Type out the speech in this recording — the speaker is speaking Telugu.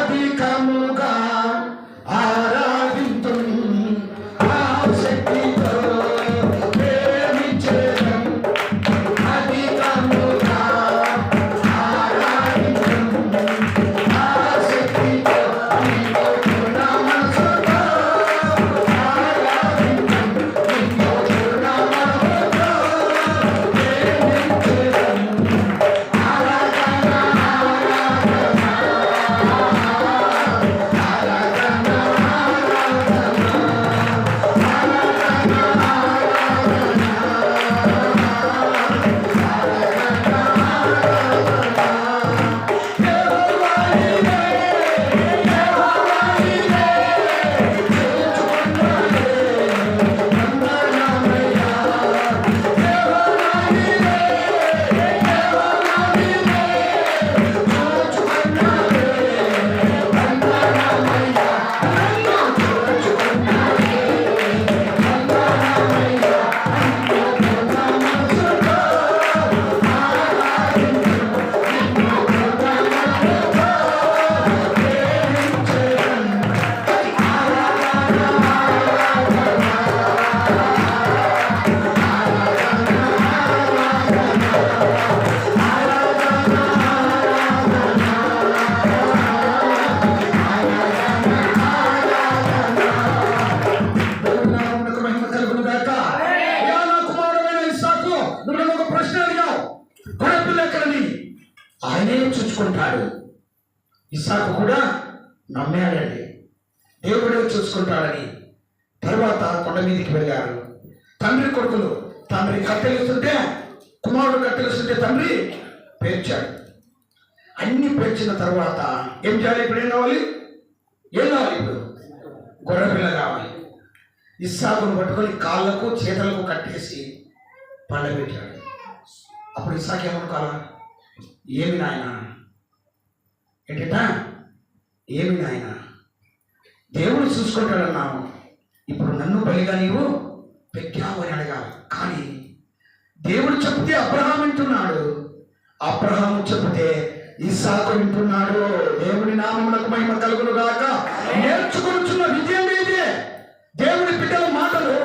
అధికముగా ఆరాధింతును, ఆసక్తితో ప్రేమించెదం. అధికముగా ఆరాధింతును, ఆసక్తితో నిన్ను పూర్ణ మనసుతో ఆరాధింతును, నిన్ను పూర్ణ మనసుతో ప్రేమించెదం. ఆరాధన ఆయనే చూసుకుంటాడు. ఇస్సాకు కూడా నమ్మాడండి, దేవుడే చూసుకుంటాడని. తర్వాత కొండ మీదకి వెళ్ళారు. తండ్రి కొడుకులు, తండ్రి కట్టెలుస్తుంటే కుమారుడు కట్టెలుస్తుంటే తండ్రి పేర్చాడు. అన్ని పేర్చిన తర్వాత ఏం చేయాలి? ఇప్పుడు ఏం కావాలి? ఇప్పుడు గొర్రె పిల్ల కావాలి. ఇస్సాకును పట్టుకొని కాళ్ళకు చేతులకు కట్టేసి పండబెట్టాడు. అప్పుడు ఇస్సాకు ఏమనుకోవాలా? ఏమి నాయన, ఏంటంట? ఏమి నాయన, దేవుడు చూసుకుంటాడన్నావు, ఇప్పుడు నన్ను బలిగా నీవు పెట్టావు అని అడగాలి. కానీ దేవుడు చెప్తే అబ్రహాం వింటున్నాడు, అబ్రహాము చెప్తే ఇస్సాకు వింటున్నాడు. దేవుని నామమునకు మహిమ కలుగును గాక. నేర్చుకొనుచున్న విజయం ఇదే. దేవుని బిడ్డల మాటలు